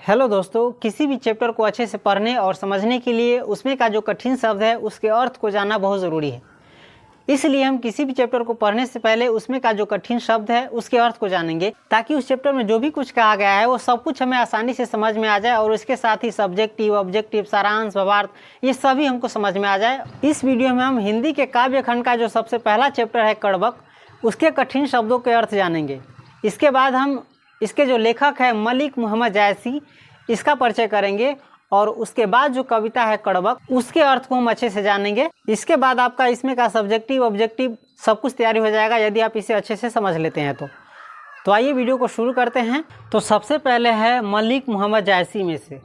Hello दोस्तों, किसी भी चैप्टर को अच्छे से पढ़ने और समझने के लिए उसमें का जो कठिन शब्द है उसके अर्थ को जानना बहुत ज़रूरी है। इसलिए हम किसी भी चैप्टर को पढ़ने से पहले उसमें का जो कठिन शब्द है उसके अर्थ को जानेंगे, ताकि उस चैप्टर में जो भी कुछ कहा गया है वो सब कुछ हमें आसानी से समझ में आ जाए और उसके साथ ही सब्जेक्टिव, ऑब्जेक्टिव, सारांश, भावार्थ ये सभी हमको समझ में आ जाए। इस वीडियो में हम हिंदी के काव्य खंड का जो सबसे पहला चैप्टर है कड़बक, उसके कठिन शब्दों के अर्थ जानेंगे। इसके बाद हम इसके जो लेखक है मलिक मोहम्मद जायसी, इसका परिचय करेंगे और उसके बाद जो कविता है कड़बक उसके अर्थ को हम अच्छे से जानेंगे। इसके बाद आपका इसमें का सब्जेक्टिव, ऑब्जेक्टिव सब कुछ तैयारी हो जाएगा यदि आप इसे अच्छे से समझ लेते हैं तो आइए वीडियो को शुरू करते हैं। तो सबसे पहले है मलिक मोहम्मद जायसी में से।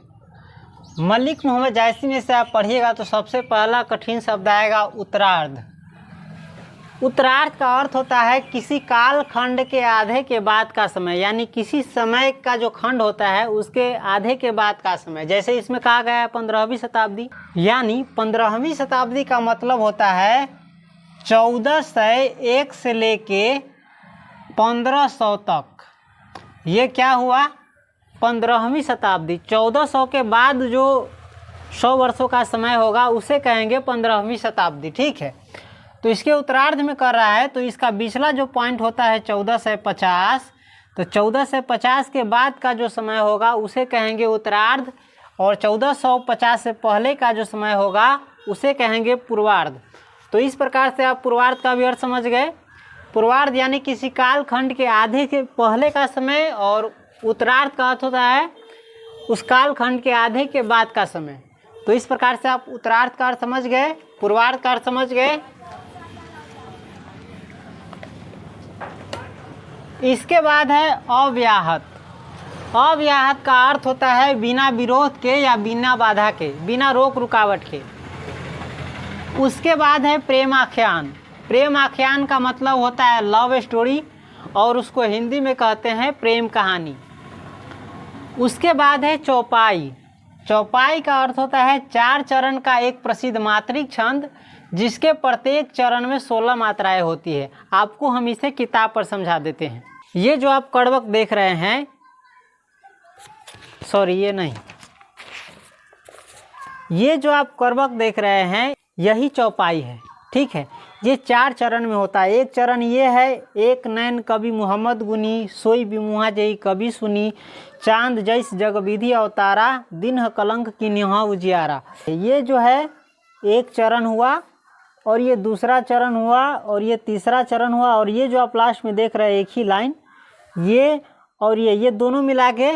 मलिक मोहम्मद जायसी में से आप पढ़िएगा तो सबसे पहला कठिन शब्द आएगा उत्तरार्ध। उत्तरार्ध का अर्थ होता है किसी काल खंड के आधे के बाद का समय, यानी किसी समय का जो खंड होता है उसके आधे के बाद का समय। जैसे इसमें कहा गया है 15वीं शताब्दी, यानी 15वीं शताब्दी का मतलब होता है 1401 से लेके 1500 तक। ये क्या हुआ? 15वीं शताब्दी। 1400 के बाद जो 100 वर्षों का समय होगा उसे कहेंगे 15वीं शताब्दी। ठीक है, तो इसके उत्तरार्ध में कर रहा है तो इसका पिछला जो पॉइंट होता है 1450, तो 1450 के बाद का जो समय होगा उसे कहेंगे उत्तरार्ध, और 1450 से पहले का जो समय होगा उसे कहेंगे पूर्वार्ध। तो इस प्रकार से आप पूर्वार्ध का भी अर्थ समझ गए। पूर्वार्ध यानी किसी काल खंड के आधे के पहले का समय, और उत्तरार्ध का अर्थ होता है उस काल खंड के आधे के बाद का समय। तो इस प्रकार से आप उत्तरार्ध का अर्थ समझ गए, पूर्वार्ध का अर्थ समझ गए। इसके बाद है अव्याहत। अव्याहत का अर्थ होता है बिना विरोध के या बिना बाधा के, बिना रोक रुकावट के। उसके बाद है प्रेम आख्यान। प्रेम आख्यान का मतलब होता है लव स्टोरी, और उसको हिंदी में कहते हैं प्रेम कहानी। उसके बाद है चौपाई। चौपाई का अर्थ होता है 4 चरण का एक प्रसिद्ध मात्रिक छंद, जिसके प्रत्येक चरण में 16 मात्राएं होती है। आपको हम इसे किताब पर समझा देते हैं। ये जो आप कड़बक देख रहे हैं, सॉरी ये नहीं, ये जो आप कड़बक देख रहे हैं यही चौपाई है। ठीक है, ये 4 चरण में होता है। एक चरण ये है, एक नैन कवि मोहम्मद गुनी, सोई बिमुहा जई कवि सुनी, चांद जैस जग विधि अवतारा, दिन कलंक की निहा उजियारा। ये जो है एक चरण हुआ, और ये दूसरा चरण हुआ, और ये तीसरा चरण हुआ, और ये जो आप लास्ट में देख रहे हैं एक ही लाइन, ये और ये दोनों मिला के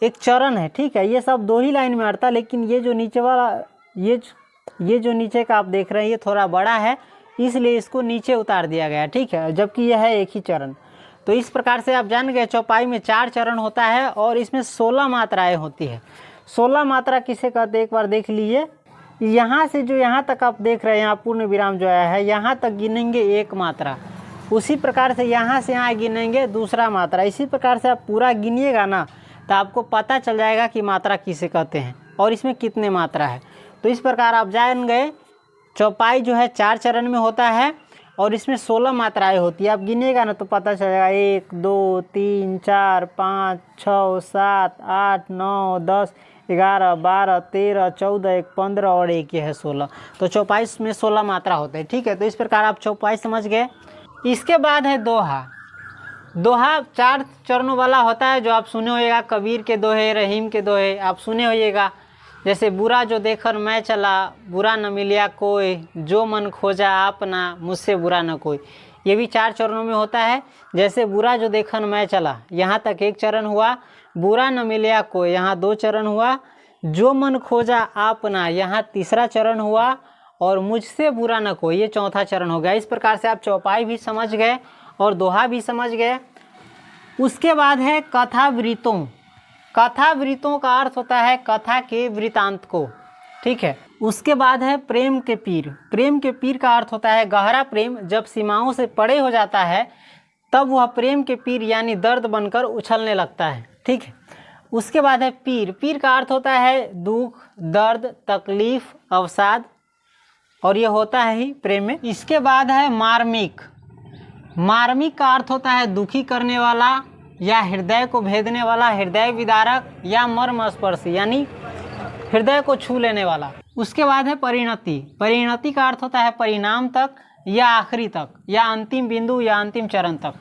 एक चरण है। ठीक है, ये सब 2 ही लाइन में अड़ता, लेकिन ये जो नीचे वाला ये जो नीचे का आप देख रहे हैं ये थोड़ा बड़ा है, इसलिए इसको नीचे उतार दिया गया। ठीक है, जबकि यह है एक ही चरण। तो इस प्रकार से आप जान गए चौपाई में 4 चरण होता है और इसमें 16 मात्राएँ होती है। 16 मात्रा किसे कहते हैं एक बार देख लीजिए। यहाँ से जो यहाँ तक आप देख रहे हैं, यहाँ पूर्ण विराम जो आया है, यहाँ तक गिनेंगे 1 मात्रा। उसी प्रकार से यहाँ से यहाँ गिनेंगे दूसरा मात्रा। इसी प्रकार से आप पूरा गिनिएगा ना तो आपको पता चल जाएगा कि मात्रा किसे कहते हैं और इसमें कितने मात्रा है। तो इस प्रकार आप जान गए चौपाई जो है 4 चरण में होता है और इसमें 16 मात्राएँ होती है। आप गिनिएगा ना तो पता चलेगा 1 2 3 4 5 6 7 8 9 10 11 12 13 14 1 15 और एक है 16। तो चौपाई में 16 मात्रा होते हैं। ठीक है, तो इस प्रकार आप चौपाई समझ गए। इसके बाद है दोहा। दोहा 4 चरणों वाला होता है, जो आप सुने होइएगा। कबीर के दोहे, रहीम के दोहे आप सुने होइएगा। जैसे बुरा जो देखकर मैं चला, बुरा न मिलिया कोई, जो मन खोजा आपना, मुझसे बुरा न कोई। ये भी 4 चरणों में होता है। जैसे बुरा जो देखकर मैं चला, यहाँ तक एक चरण हुआ। बुरा न मिलिया कोई, यहाँ 2 चरण हुआ। जो मन खोजा आपना, यहाँ तीसरा चरण हुआ। और मुझसे बुरा न कोई, ये चौथा चरण हो गया। इस प्रकार से आप चौपाई भी समझ गए और दोहा भी समझ गए। उसके बाद है कथा वृत्तों। कथा वृत्तों का अर्थ होता है कथा के वृत्तांत को। ठीक है, उसके बाद है प्रेम के पीर। प्रेम के पीर का अर्थ होता है गहरा प्रेम जब सीमाओं से परे हो जाता है तब वह प्रेम के पीर यानी दर्द बनकर उछलने लगता है। ठीक है, उसके बाद है पीर। पीर का अर्थ होता है दुख, दर्द, तकलीफ, अवसाद, और ये होता है ही प्रेम में। इसके बाद है मार्मिक। मार्मिक का अर्थ होता है दुखी करने वाला या हृदय को भेदने वाला, हृदय विदारक, या मर्म स्पर्शी यानी हृदय को छू लेने वाला। उसके बाद है परिणति। परिणति का अर्थ होता है परिणाम तक या आखिरी तक या अंतिम बिंदु या अंतिम चरण तक।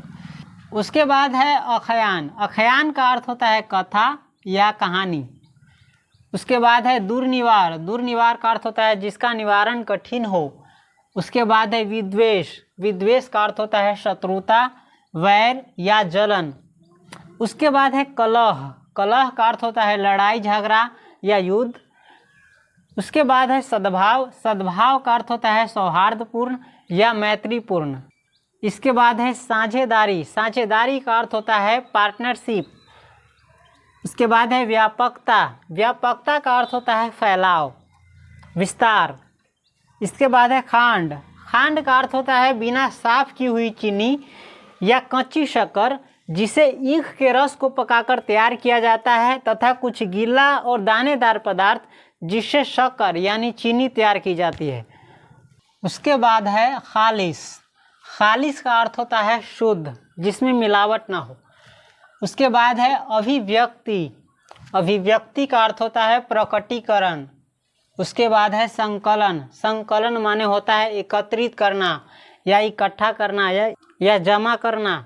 उसके बाद है आख्यान। आख्यान का अर्थ होता है कथा या कहानी। उसके बाद है दुर्निवार। दुर्निवार का अर्थ होता है जिसका निवारण कठिन हो। उसके बाद है विद्वेष। विद्वेष का अर्थ होता है शत्रुता, वैर या जलन। उसके बाद है कलह। कलह का अर्थ होता है लड़ाई झगड़ा या युद्ध। उसके बाद है सद्भाव। सद्भाव का अर्थ होता है सौहार्दपूर्ण या मैत्रीपूर्ण। इसके बाद है साझेदारी। साझेदारी का अर्थ होता है पार्टनरशिप। उसके बाद है व्यापकता। व्यापकता का अर्थ होता है फैलाव, विस्तार। इसके बाद है खांड। खांड का अर्थ होता है बिना साफ की हुई चीनी या कच्ची शक्कर जिसे ईख के रस को पकाकर तैयार किया जाता है, तथा कुछ गीला और दानेदार पदार्थ जिससे शक्कर यानी चीनी तैयार की जाती है। उसके बाद है खालिस। खालिस का अर्थ होता है शुद्ध, जिसमें मिलावट ना हो। उसके बाद है अभिव्यक्ति। अभिव्यक्ति का अर्थ होता है प्रकटीकरण। उसके बाद है संकलन। संकलन माने होता है एकत्रित करना या इकट्ठा करना या जमा करना।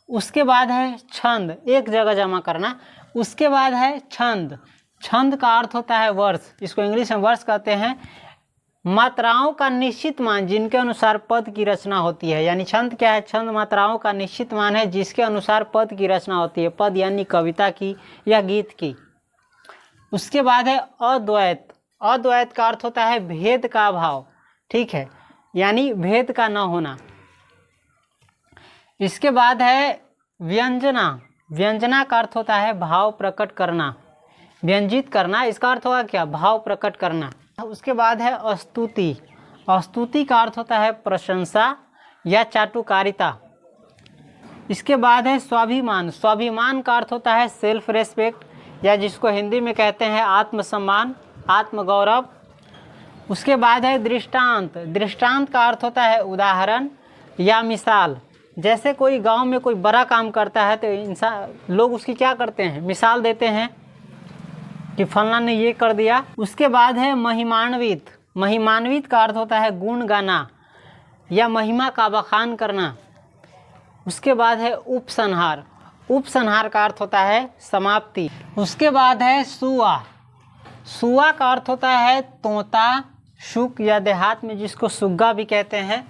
उसके बाद है छंद, एक जगह जमा करना। उसके बाद है छंद। छंद का अर्थ होता है वर्ष, इसको इंग्लिश में वर्ष कहते हैं। मात्राओं का निश्चित मान जिनके अनुसार पद की रचना होती है। यानी छंद क्या है? छंद मात्राओं का निश्चित मान है जिसके अनुसार पद की रचना होती है। पद यानी कविता की या गीत की। उसके बाद है अद्वैत। अद्वैत का अर्थ होता है भेद का अभाव, ठीक है, यानी भेद का न होना। इसके बाद है व्यंजना। व्यंजना का अर्थ होता है भाव प्रकट करना, व्यंजित करना। इसका अर्थ होगा क्या? भाव प्रकट करना। उसके बाद है स्तुति। स्तुति का अर्थ होता है प्रशंसा या चाटुकारिता। इसके बाद है स्वाभिमान। स्वाभिमान का अर्थ होता है सेल्फ रेस्पेक्ट या जिसको हिंदी में कहते हैं आत्मसम्मान, आत्मगौरव। उसके बाद है दृष्टांत। दृष्टांत का अर्थ होता है उदाहरण या मिसाल। जैसे कोई गांव में कोई बड़ा काम करता है तो इंसान लोग उसकी क्या करते हैं? मिसाल देते हैं कि फलना ने ये कर दिया। उसके बाद है महिमान्वित। महिमान्वित का अर्थ होता है गुण गाना या महिमा का बखान करना। उसके बाद है उपसंहार। उपसंहार का अर्थ होता है समाप्ति। उसके बाद है सुआ। सुआ का अर्थ होता है तोता, शुक या देहात में जिसको सुग्गा भी कहते हैं।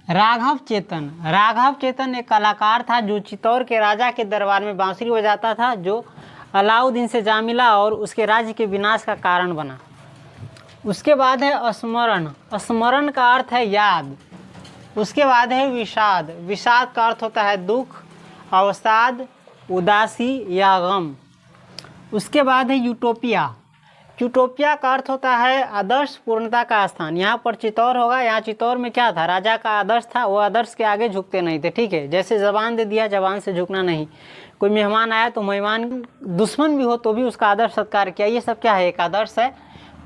राघव चेतन। राघव चेतन एक कलाकार था जो चित्तौड़ के राजा के दरबार में बांसुरी बजाता था, जो अलाउद्दीन से जा मिला और उसके राज्य के विनाश का कारण बना। उसके बाद है स्मरण। स्मरण का अर्थ है याद। उसके बाद है विषाद। विषाद का अर्थ होता है दुख, अवसाद, उदासी या गम। उसके बाद है यूटोपिया। यूटोपिया का अर्थ होता है आदर्श पूर्णता का स्थान। यहाँ पर चित्तौड़ होगा। यहाँ चित्तौड़ में क्या था? राजा का आदर्श था, वो आदर्श के आगे झुकते नहीं थे, ठीक है। जैसे जबान दे दिया, जबान से झुकना नहीं। कोई मेहमान आया तो मेहमान दुश्मन भी हो तो भी उसका आदर्श सत्कार किया। ये सब क्या है? एक आदर्श है।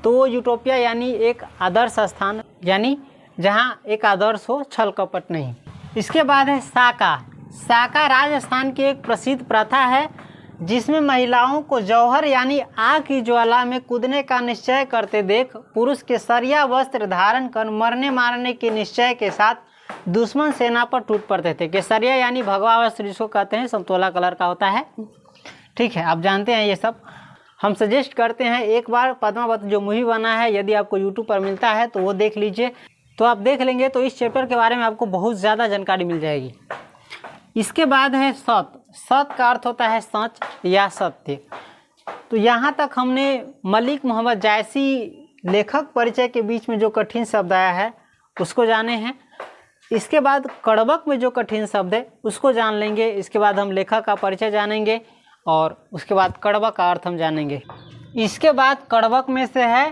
तो यूटोपिया यानी एक आदर्श स्थान, यानी जहाँ एक आदर्श हो, छल कपट नहीं। इसके बाद है साका। साका राजस्थान की एक प्रसिद्ध प्रथा है जिसमें महिलाओं को जौहर यानी आग की ज्वाला में कूदने का निश्चय करते देख पुरुष केसरिया वस्त्र धारण कर मरने मारने के निश्चय के साथ दुश्मन सेना पर टूट पड़ते थे। केसरिया यानी भगवा वस्त्र जिसको कहते हैं, समतोला कलर का होता है, ठीक है, आप जानते हैं ये सब। हम सजेस्ट करते हैं एक बार पद्मावत जो मूवी बना है, यदि आपको यूट्यूब पर मिलता है तो वो देख लीजिए। तो आप देख लेंगे तो इस चैप्टर के बारे में आपको बहुत ज़्यादा जानकारी मिल जाएगी। इसके बाद है सत। सत का अर्थ होता है सच या सत्य। तो यहाँ तक हमने मलिक मोहम्मद जायसी लेखक परिचय के बीच में जो कठिन शब्द आया है उसको जाने हैं। इसके बाद कड़बक में जो कठिन शब्द है उसको जान लेंगे। इसके बाद हम लेखक का परिचय जानेंगे और उसके बाद कड़बक का अर्थ हम जानेंगे। इसके बाद कड़बक में से है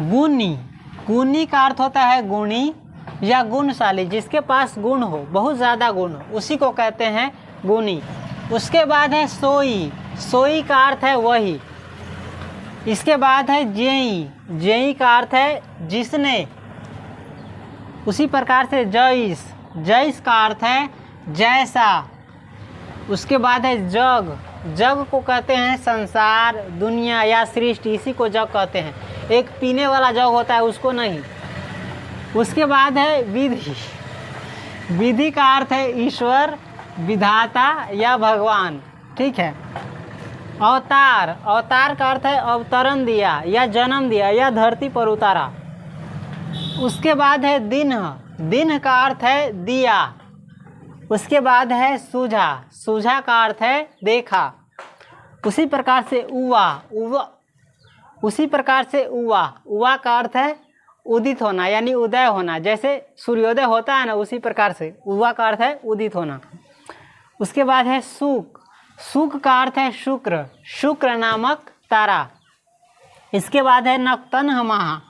गुणी। गुणी का अर्थ होता है गुणी या गुणशाली, जिसके पास गुण हो, बहुत ज़्यादा गुण हो, उसी को कहते हैं गुणी। उसके बाद है सोई। सोई का अर्थ है वही। इसके बाद है जेई। जेई का अर्थ है जिसने। उसी प्रकार से जैस। जैस का अर्थ है जैसा। उसके बाद है जग। जग को कहते हैं संसार, दुनिया या सृष्टि, इसी को जग कहते हैं। एक पीने वाला जग होता है, उसको नहीं। उसके बाद है विधि। विधि का अर्थ है ईश्वर, विधाता या भगवान, ठीक है। अवतार। अवतार का अर्थ है अवतरण दिया या जन्म दिया या धरती पर उतारा। उसके बाद है दिन। दिन का अर्थ है दिया। उसके बाद है सूझा। सूझा का अर्थ है देखा। उसी प्रकार से उवा। उसी प्रकार से उवा का अर्थ है उदित होना यानी उदय होना। जैसे सूर्योदय होता है ना, उसी प्रकार से उवा का अर्थ है उदित होना। उसके बाद है सुख। सुख का अर्थ है शुक्र, शुक्र नामक तारा। इसके बाद है नक्तनहमहा।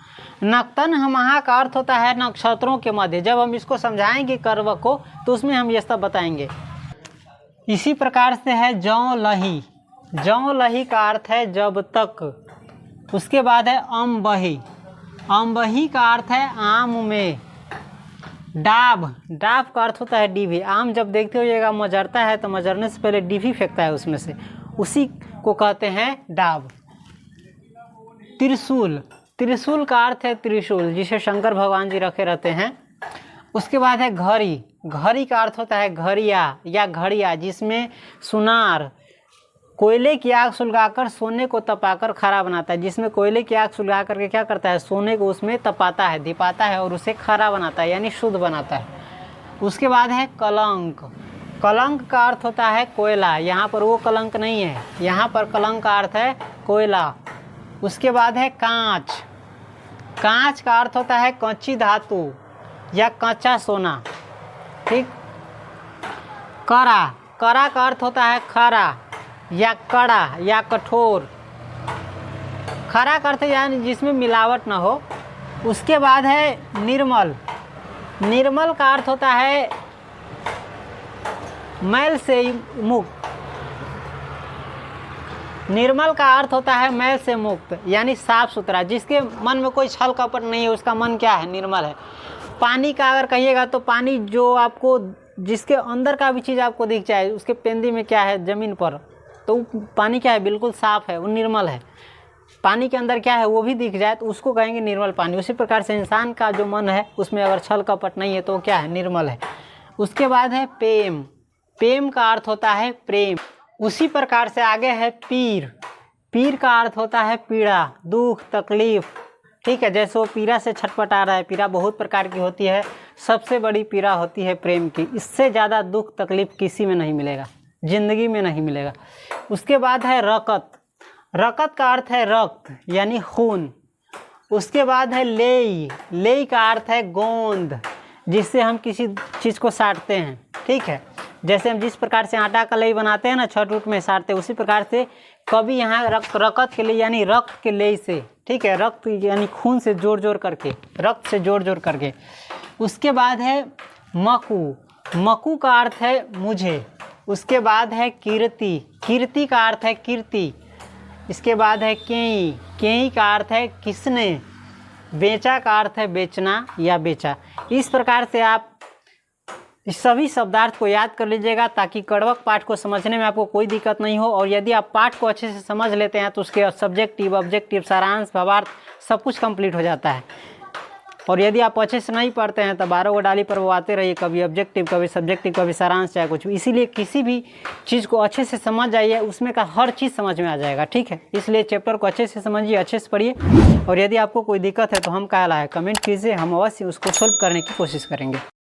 नक्तनहमहा का अर्थ होता है नक्षत्रों के मध्य। जब हम इसको समझाएंगे करवक को तो उसमें हम ये सब बताएंगे। इसी प्रकार से है जौ लही। जौ लही का अर्थ है जब तक। उसके बाद है अम्बही। अम्बही का अर्थ है आम में। डाब। डाब का अर्थ होता है डिभी। आम जब देखते होइएगा मजरता है तो मजरने से पहले डिभी फेंकता है उसमें से, उसी को कहते हैं डाब। त्रिशूल। त्रिशूल का अर्थ है त्रिशूल, जिसे शंकर भगवान जी रखे रहते हैं। उसके बाद है घड़ी। घड़ी का अर्थ होता है घड़िया या घड़िया, जिसमें सुनार कोयले की आग सुलगाकर सोने को तपाकर खरा बनाता है। जिसमें कोयले की आग सुलगा करके क्या करता है, सोने को उसमें तपाता है, दिपाता है और उसे खरा बनाता है यानी शुद्ध बनाता है। उसके बाद है कलंक। कलंक का अर्थ होता है कोयला। यहाँ पर वो कलंक नहीं है, यहाँ पर कलंक का अर्थ है कोयला। उसके बाद है कांच। कांच का अर्थ होता है कच्ची धातु या कच्चा सोना, ठीक। कड़ा। कड़ा का अर्थ होता है खरा या कड़ा या कठोर। खरा का अर्थ यानी जिसमें मिलावट न हो। उसके बाद है निर्मल। निर्मल का अर्थ होता है मैल से मुक्त। निर्मल का अर्थ होता है मैल से मुक्त यानी साफ सुथरा, जिसके मन में कोई छल कपट नहीं है, उसका मन क्या है, निर्मल है। पानी का अगर कहिएगा तो पानी जो आपको जिसके अंदर का भी चीज़ आपको दिख जाए, उसके पेंदी में क्या है ज़मीन पर, तो पानी क्या है, बिल्कुल साफ़ है, वो निर्मल है। पानी के अंदर क्या है वो भी दिख जाए तो उसको कहेंगे निर्मल पानी। उसी प्रकार से इंसान का जो मन है उसमें अगर छल कपट नहीं है तो क्या है, निर्मल है। उसके बाद है प्रेम। प्रेम का अर्थ होता है प्रेम। उसी प्रकार से आगे है पीर। पीर का अर्थ होता है पीड़ा, दुख, तकलीफ, ठीक है। जैसे वो पीड़ा से छटपटा रहा है, पीड़ा बहुत प्रकार की होती है, सबसे बड़ी पीड़ा होती है प्रेम की। इससे ज़्यादा दुख तकलीफ किसी में नहीं मिलेगा, जिंदगी में नहीं मिलेगा। उसके बाद है रकत। रकत का अर्थ है रक्त यानी खून। उसके बाद है लेई। लेई का अर्थ है गोंद, जिससे हम किसी चीज़ को साटते हैं, ठीक है। जैसे हम जिस प्रकार से आटा का लेई बनाते हैं ना, छठ उठ में साटते हैं, उसी प्रकार से कभी यहाँ रकत के लिए यानी रक्त के लेई से, ठीक है। रक्त यानी खून से जोड़ जोड़ करके, रक्त से जोड़ जोड़ करके। उसके बाद है मकू। मकू का अर्थ है मुझे। उसके बाद है कीर्ति। कीर्ति का अर्थ है कीर्ति। इसके बाद है केई। केई का अर्थ है किसने। बेचा का अर्थ है बेचना या बेचा। इस प्रकार से आप इस सभी शब्दार्थ को याद कर लीजिएगा ताकि कड़वक पाठ को समझने में आपको कोई दिक्कत नहीं हो। और यदि आप पाठ को अच्छे से समझ लेते हैं तो उसके सब्जेक्टिव, ऑब्जेक्टिव, सारांश, भावार्थ सब कुछ कंप्लीट हो जाता है। और यदि आप अच्छे से नहीं पढ़ते हैं तो 12 गो डाली पर वो आते रहिए, कभी ऑब्जेक्टिव, कभी सब्जेक्टिव, कभी सारांश, चाहे कुछ भी। इसीलिए किसी भी चीज़ को अच्छे से समझ जाइए, उसमें का हर चीज़ समझ में आ जाएगा, ठीक है। इसलिए चैप्टर को अच्छे से समझिए, अच्छे से पढ़िए। और यदि आपको कोई दिक्कत है तो हम क्या लाए कमेंट कीजिए, हम अवश्य उसको सॉल्व करने की कोशिश करेंगे।